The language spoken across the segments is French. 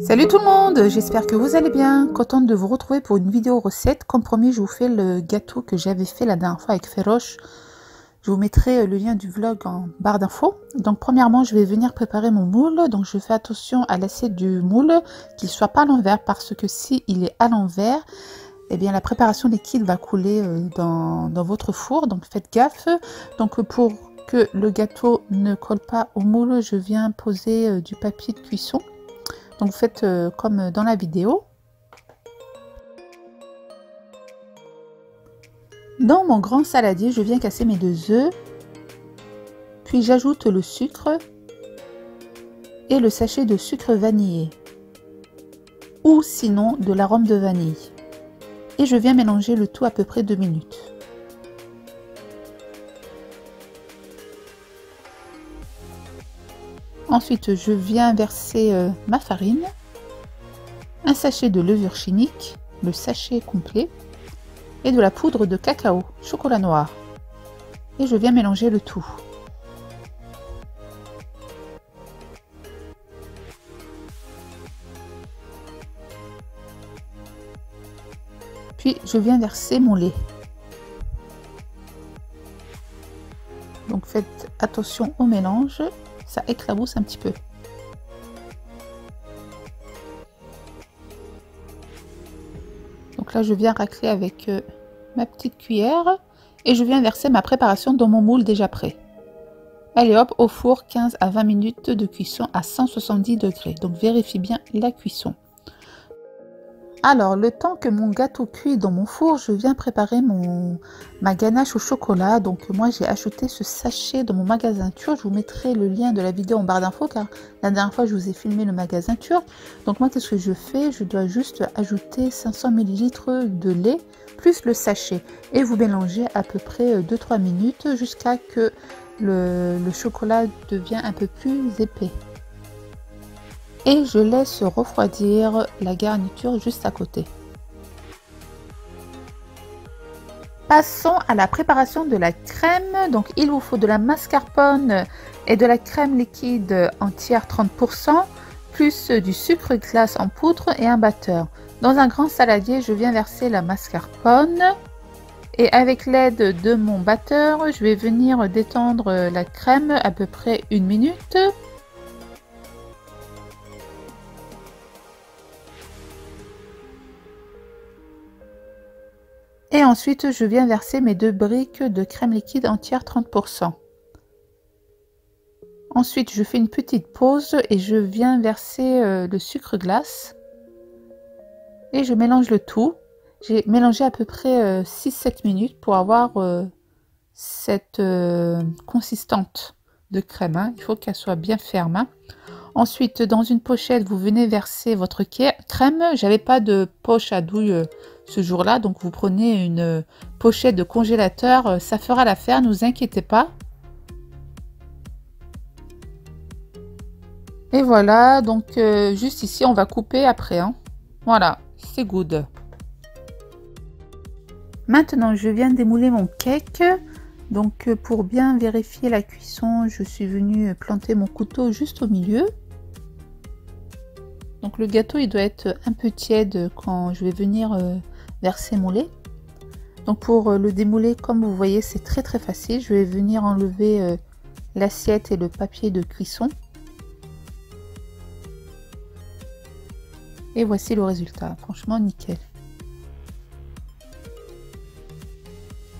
Salut tout le monde, j'espère que vous allez bien. Contente de vous retrouver pour une vidéo recette. Comme promis, je vous fais le gâteau que j'avais fait la dernière fois avec Feroche. Je vous mettrai le lien du vlog en barre d'infos. Donc premièrement, je vais venir préparer mon moule. Donc je fais attention à l'assiette du moule, qu'il ne soit pas à l'envers, parce que si il est à l'envers, eh bien la préparation liquide va couler dans votre four. Donc faites gaffe. Donc pour que le gâteau ne colle pas au moule, je viens poser du papier de cuisson. Donc vous faites comme dans la vidéo. Dans mon grand saladier, je viens casser mes 2 œufs. Puis j'ajoute le sucre et le sachet de sucre vanillé. Ou sinon de l'arôme de vanille. Et je viens mélanger le tout à peu près 2 minutes. Ensuite, je viens verser ma farine, un sachet de levure chimique, le sachet complet, et de la poudre de cacao, chocolat noir. Et je viens mélanger le tout. Puis, je viens verser mon lait. Donc, faites attention au mélange. Ça éclabousse un petit peu. Donc là, je viens racler avec ma petite cuillère et je viens verser ma préparation dans mon moule déjà prêt. Allez hop, au four, 15 à 20 minutes de cuisson à 170 degrés. Donc vérifiez bien la cuisson. Alors, le temps que mon gâteau cuit dans mon four, je viens préparer ma ganache au chocolat. Donc, moi, j'ai acheté ce sachet dans mon magasin Turc. Je vous mettrai le lien de la vidéo en barre d'infos car la dernière fois, je vous ai filmé le magasin Turc. Donc, moi, qu'est-ce que je fais? Je dois juste ajouter 500 ml de lait plus le sachet. Et vous mélangez à peu près 2-3 minutes jusqu'à que le chocolat devienne un peu plus épais. Et je laisse refroidir la garniture juste à côté. Passons à la préparation de la crème. Donc il vous faut de la mascarpone et de la crème liquide entière 30%, plus du sucre glace en poudre et un batteur. Dans un grand saladier, je viens verser la mascarpone. Et avec l'aide de mon batteur, je vais venir détendre la crème à peu près 1 minute. Et ensuite, je viens verser mes 2 briques de crème liquide entière 30%. Ensuite, je fais une petite pause et je viens verser le sucre glace. Et je mélange le tout. J'ai mélangé à peu près 6-7 minutes pour avoir cette consistance de crème. Hein. Il faut qu'elle soit bien ferme. Hein. Ensuite, dans une pochette, vous venez verser votre crème. J'avais pas de poche à douille ce jour-là, donc vous prenez une pochette de congélateur, ça fera l'affaire, ne vous inquiétez pas. Et voilà, donc juste ici, on va couper après. Hein. Voilà, c'est good. Maintenant, je viens démouler mon cake. Donc, pour bien vérifier la cuisson, je suis venue planter mon couteau juste au milieu. Donc, le gâteau, il doit être un peu tiède quand je vais venir verser mon lait. Donc, pour le démouler, comme vous voyez, c'est très facile. Je vais venir enlever l'assiette et le papier de cuisson. Et voici le résultat. Franchement, nickel.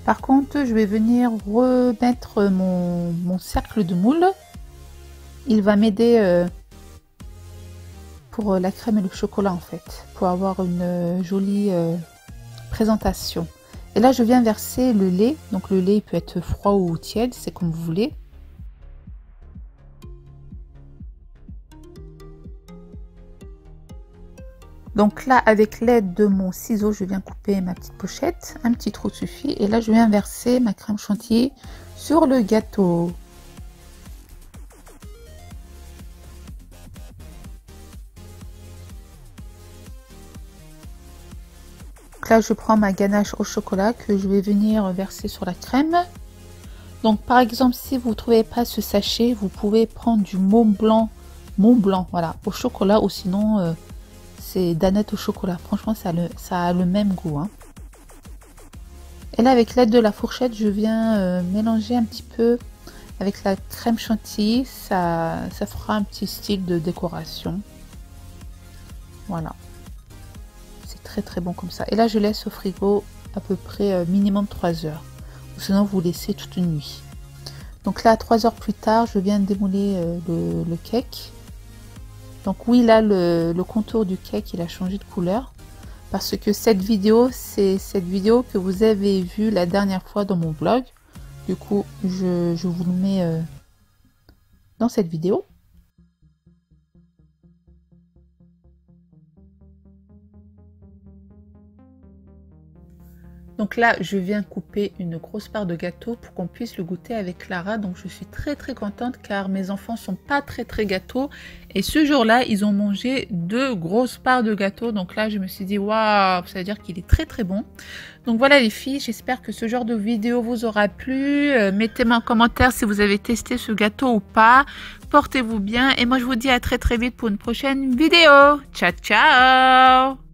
Par contre, je vais venir remettre mon cercle de moule. Il va m'aider pour la crème et le chocolat en fait, pour avoir une jolie présentation. Et là, je viens verser le lait. Donc le lait il peut être froid ou tiède, c'est comme vous voulez. Donc là, avec l'aide de mon ciseau, je viens couper ma petite pochette. Un petit trou suffit. Et là, je viens verser ma crème chantilly sur le gâteau. Donc là, je prends ma ganache au chocolat que je vais venir verser sur la crème. Donc, par exemple, si vous ne trouvez pas ce sachet, vous pouvez prendre du Mont Blanc, voilà, au chocolat ou sinon C'est danette au chocolat. Franchement, ça a le même goût. Hein. Et là, avec l'aide de la fourchette, je viens mélanger un petit peu avec la crème chantilly. Ça fera un petit style de décoration. Voilà. C'est très très bon comme ça. Et là, je laisse au frigo à peu près minimum 3 heures. Sinon, vous laissez toute une nuit. Donc là, 3 heures plus tard, je viens démouler le cake. Donc oui, là, le contour du cake, il a changé de couleur. Parce que cette vidéo, c'est cette vidéo que vous avez vue la dernière fois dans mon vlog. Du coup, je vous le mets dans cette vidéo. Donc là, je viens couper une grosse part de gâteau pour qu'on puisse le goûter avec Clara. Donc je suis très très contente car mes enfants sont pas très gâteaux. Et ce jour-là, ils ont mangé 2 grosses parts de gâteau. Donc là, je me suis dit, waouh, ça veut dire qu'il est très bon. Donc voilà les filles, j'espère que ce genre de vidéo vous aura plu. Mettez-moi en commentaire si vous avez testé ce gâteau ou pas. Portez-vous bien et moi je vous dis à très vite pour une prochaine vidéo. Ciao, ciao!